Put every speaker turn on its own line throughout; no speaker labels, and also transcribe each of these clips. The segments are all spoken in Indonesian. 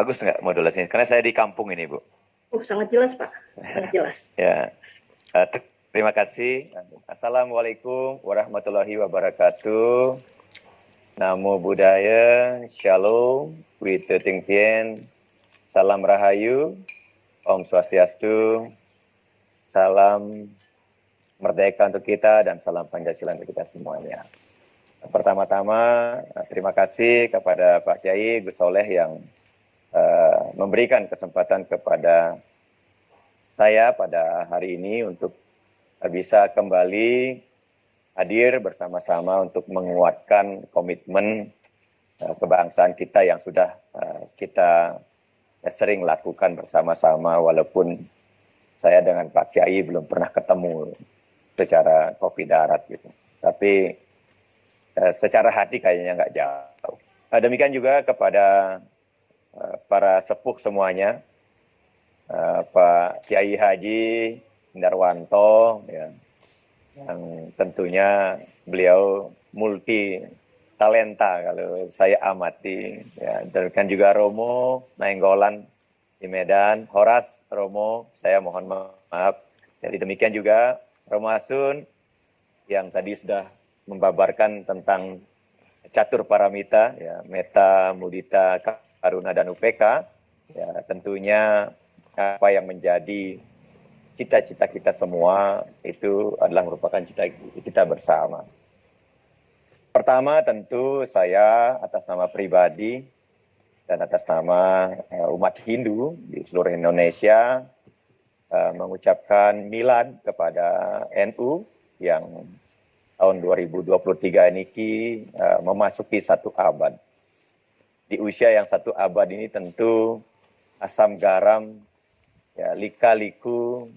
Bagus nggak modulasinya? Karena saya di kampung ini, Bu.
Oh, sangat jelas, Pak. Sangat jelas.
Ya, terima kasih. Assalamualaikum warahmatullahi wabarakatuh. Namo Buddhaya, Shalom, Wite Ting Tien, Salam Rahayu, Om Swastiastu, Salam Merdeka untuk kita, dan Salam Pancasila untuk kita semuanya. Pertama-tama, terima kasih kepada Pak Kiai Gus Soleh yang memberikan kesempatan kepada saya pada hari ini untuk bisa kembali hadir bersama-sama untuk menguatkan komitmen kebangsaan kita yang sudah kita sering lakukan bersama-sama, walaupun saya dengan Pak Kiai belum pernah ketemu secara kopi darat gitu. Tapi secara hati kayaknya nggak jauh. Demikian juga kepada para sepuh semuanya, Pak Kiai Haji Indarwanto, ya, yang tentunya beliau multi talenta kalau saya amati, ya, dan juga Romo Nainggolan di Medan, Horas Romo, saya mohon maaf. Jadi demikian juga Romo Asun yang tadi sudah membabarkan tentang catur paramita, ya, meta, mudita, karuna, dan UPK. Ya, tentunya apa yang menjadi cita-cita kita semua itu adalah merupakan cita kita bersama. Pertama tentu saya atas nama pribadi dan atas nama umat Hindu di seluruh Indonesia mengucapkan milad kepada NU yang tahun 2023 ini memasuki 1 abad. Di usia yang 1 abad ini tentu asam garam, ya, lika-liku,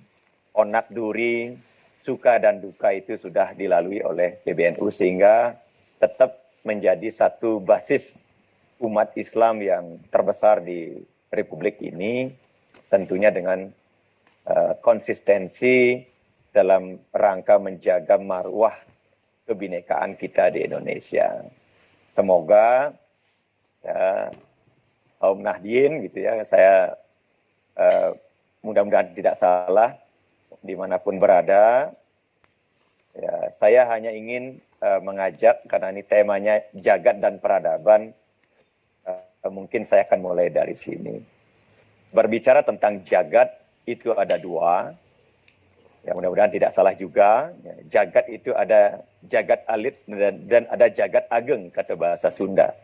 onak duri, suka dan duka itu sudah dilalui oleh PBNU sehingga tetap menjadi satu basis umat Islam yang terbesar di Republik ini, tentunya dengan konsistensi dalam rangka menjaga marwah kebinekaan kita di Indonesia. Semoga ya, kaum Nahdien gitu ya, saya mudah-mudahan tidak salah dimanapun berada. Ya, saya hanya ingin mengajak, karena ini temanya jagat dan peradaban, mungkin saya akan mulai dari sini. Berbicara tentang jagat itu ada 2. Ya, mudah-mudahan tidak salah juga. Ya, jagat itu ada jagat alit dan ada jagat ageng, kata bahasa Sunda.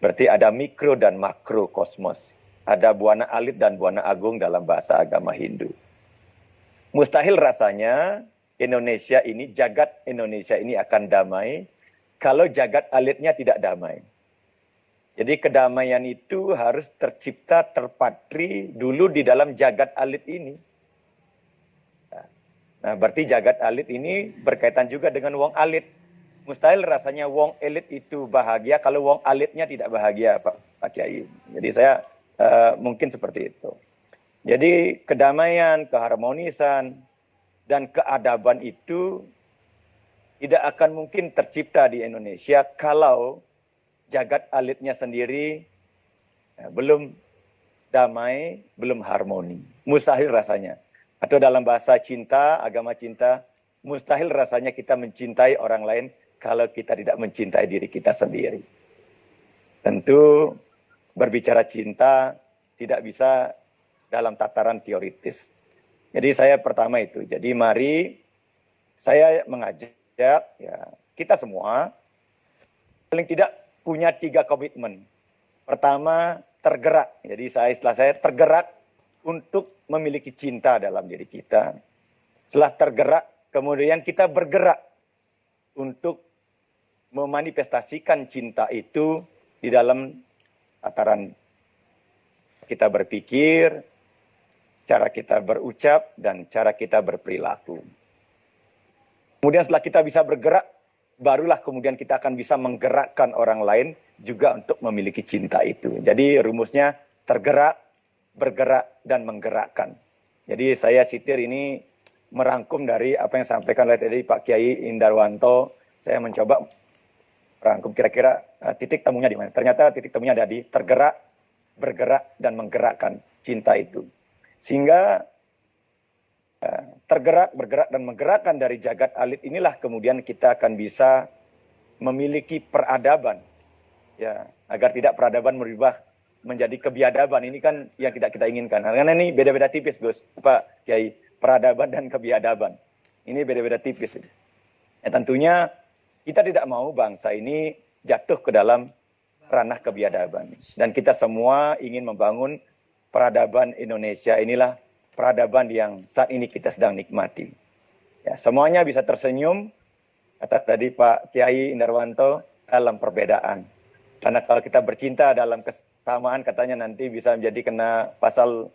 Berarti ada mikro dan makro kosmos. Ada buana alit dan buana agung dalam bahasa agama Hindu. Mustahil rasanya Indonesia ini, jagat Indonesia ini akan damai kalau jagat alitnya tidak damai. Jadi kedamaian itu harus tercipta, terpatri dulu di dalam jagat alit ini. Nah, berarti jagat alit ini berkaitan juga dengan wong alit. Mustahil rasanya wong elit itu bahagia kalau wong alitnya tidak bahagia, Pak Kiai. Jadi saya mungkin seperti itu. Jadi kedamaian, keharmonisan, dan keadaban itu tidak akan mungkin tercipta di Indonesia kalau jagat alitnya sendiri belum damai, belum harmoni. Mustahil rasanya. Atau dalam bahasa cinta, agama cinta, mustahil rasanya kita mencintai orang lain kalau kita tidak mencintai diri kita sendiri. Tentu berbicara cinta tidak bisa dalam tataran teoritis. Jadi saya pertama itu. Jadi mari saya mengajak ya, kita semua paling tidak punya 3 komitmen. Pertama, tergerak. Jadi istilah saya tergerak untuk memiliki cinta dalam diri kita. Setelah tergerak, kemudian kita bergerak untuk memanifestasikan cinta itu di dalam tataran kita berpikir, cara kita berucap, dan cara kita berperilaku. Kemudian setelah kita bisa bergerak, barulah kemudian kita akan bisa menggerakkan orang lain juga untuk memiliki cinta itu. Jadi rumusnya tergerak, bergerak, dan menggerakkan. Jadi saya sitir ini merangkum dari apa yang disampaikan oleh tadi Pak Kiai Indarwanto. Saya mencoba merangkum kira-kira titik temunya di mana. Ternyata titik temunya ada di tergerak, bergerak dan menggerakkan cinta itu. Sehingga tergerak, bergerak, dan menggerakkan dari jagat alit inilah kemudian kita akan bisa memiliki peradaban. Ya, agar tidak peradaban merubah menjadi kebiadaban. Ini kan yang tidak kita inginkan. Karena ini beda-beda tipis, Gus. Pak Kiai, peradaban dan kebiadaban. Ini beda-beda tipis. Ya, tentunya kita tidak mau bangsa ini jatuh ke dalam ranah kebiadaban. Dan kita semua ingin membangun peradaban Indonesia. Inilah peradaban yang saat ini kita sedang nikmati. Ya, semuanya bisa tersenyum, kata tadi Pak Kiai Indarwanto, dalam perbedaan. Karena kalau kita bercinta dalam kesamaan, katanya nanti bisa menjadi kena pasal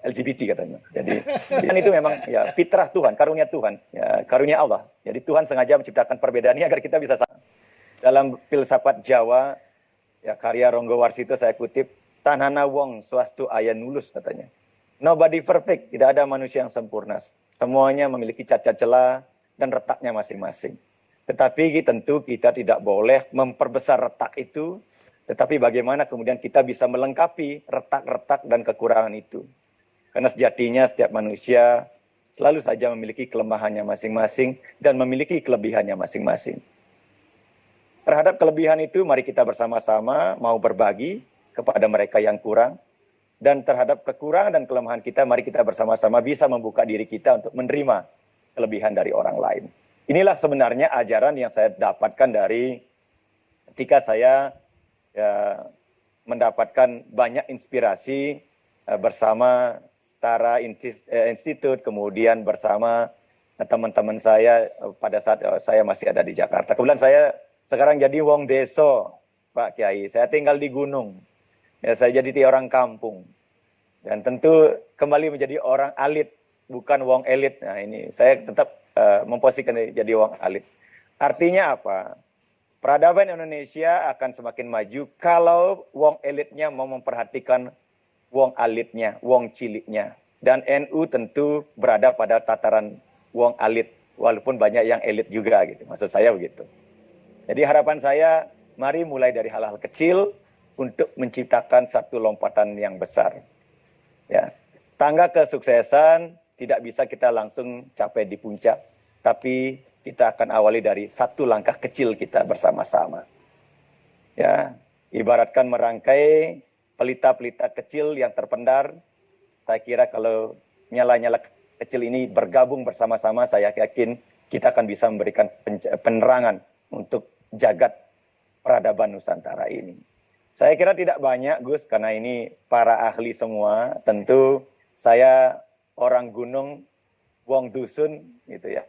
LGBT katanya. Jadi kan itu memang ya fitrah Tuhan, karunia Tuhan, ya, karunia Allah. Jadi Tuhan sengaja menciptakan perbedaan ini agar kita bisa sama. Dalam filsafat Jawa, ya karya Ronggo Warsito saya kutip, tanhana wong swastu aya nulus katanya. Nobody perfect, tidak ada manusia yang sempurna. Semuanya memiliki cacat celah dan retaknya masing-masing. Tetapi tentu kita tidak boleh memperbesar retak itu, tetapi bagaimana kemudian kita bisa melengkapi retak-retak dan kekurangan itu. Karena sejatinya setiap manusia selalu saja memiliki kelemahannya masing-masing dan memiliki kelebihannya masing-masing. Terhadap kelebihan itu, mari kita bersama-sama mau berbagi kepada mereka yang kurang. Dan terhadap kekurangan dan kelemahan kita, mari kita bersama-sama bisa membuka diri kita untuk menerima kelebihan dari orang lain. Inilah sebenarnya ajaran yang saya dapatkan dari ketika saya mendapatkan banyak inspirasi bersama Setara Institute, kemudian bersama teman-teman saya pada saat saya masih ada di Jakarta. Kebetulan saya sekarang jadi wong deso, Pak Kiai. Saya tinggal di gunung. Ya, saya jadi orang kampung. Dan tentu kembali menjadi orang alit, bukan wong elit. Nah, ini saya tetap memposisikan jadi wong alit. Artinya apa? Peradaban Indonesia akan semakin maju kalau wong elitnya mau memperhatikan wong alitnya, wong ciliknya. Dan NU tentu berada pada tataran wong alit, walaupun banyak yang elit juga gitu. Maksud saya begitu. Jadi harapan saya, mari mulai dari hal-hal kecil untuk menciptakan satu lompatan yang besar. Ya, tangga kesuksesan tidak bisa kita langsung capai di puncak, tapi kita akan awali dari satu langkah kecil kita bersama-sama. Ya, ibaratkan merangkai pelita-pelita kecil yang terpendar. Saya kira kalau nyala-nyala kecil ini bergabung bersama-sama, saya yakin kita akan bisa memberikan penerangan untuk jagat peradaban Nusantara ini. Saya kira tidak banyak, Gus, karena ini para ahli semua. Tentu saya orang gunung, wong dusun, gitu ya.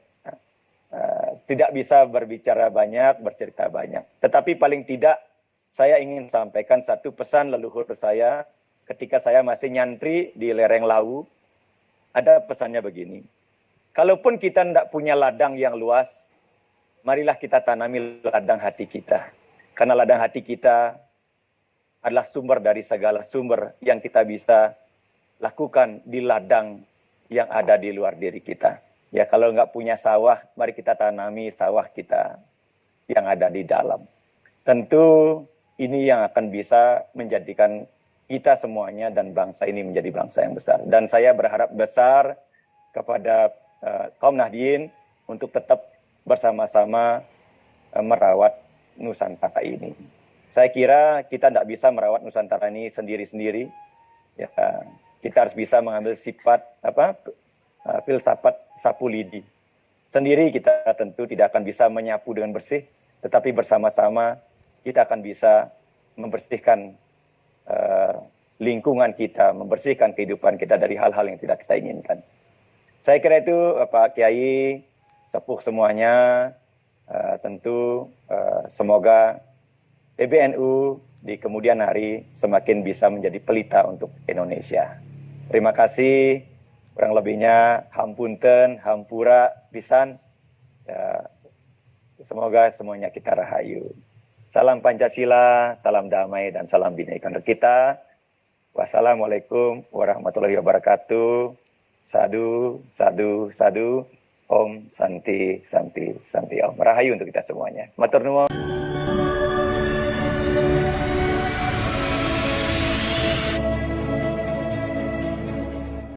Tidak bisa berbicara banyak, bercerita banyak. Tetapi paling tidak saya ingin sampaikan satu pesan leluhur saya ketika saya masih nyantri di lereng Lawu. Ada pesannya begini. Kalaupun kita tidak punya ladang yang luas, marilah kita tanami ladang hati kita. Karena ladang hati kita adalah sumber dari segala sumber yang kita bisa lakukan di ladang yang ada di luar diri kita. Ya, kalau nggak punya sawah, mari kita tanami sawah kita yang ada di dalam. Tentu ini yang akan bisa menjadikan kita semuanya dan bangsa ini menjadi bangsa yang besar. Dan saya berharap besar kepada kaum Nahdien untuk tetap bersama-sama merawat Nusantara ini. Saya kira kita tidak bisa merawat Nusantara ini sendiri-sendiri. Ya, kita harus bisa mengambil sifat filsafat sapu lidi. Sendiri kita tentu tidak akan bisa menyapu dengan bersih, tetapi bersama-sama kita akan bisa membersihkan lingkungan kita, membersihkan kehidupan kita dari hal-hal yang tidak kita inginkan. Saya kira itu Pak Kiai, sepuh semuanya, tentu semoga PBNU di kemudian hari semakin bisa menjadi pelita untuk Indonesia. Terima kasih. Kurang lebihnya hampunten, hampura, pisan. Ya, semoga semuanya kita rahayu. Salam Pancasila, salam damai, dan salam Bhinneka Tunggal Ika. Wassalamualaikum warahmatullahi wabarakatuh. Sadu, sadu, sadu. Om Santi, Santi, Santi Om. Rahayu untuk kita semuanya. Matur nuwun.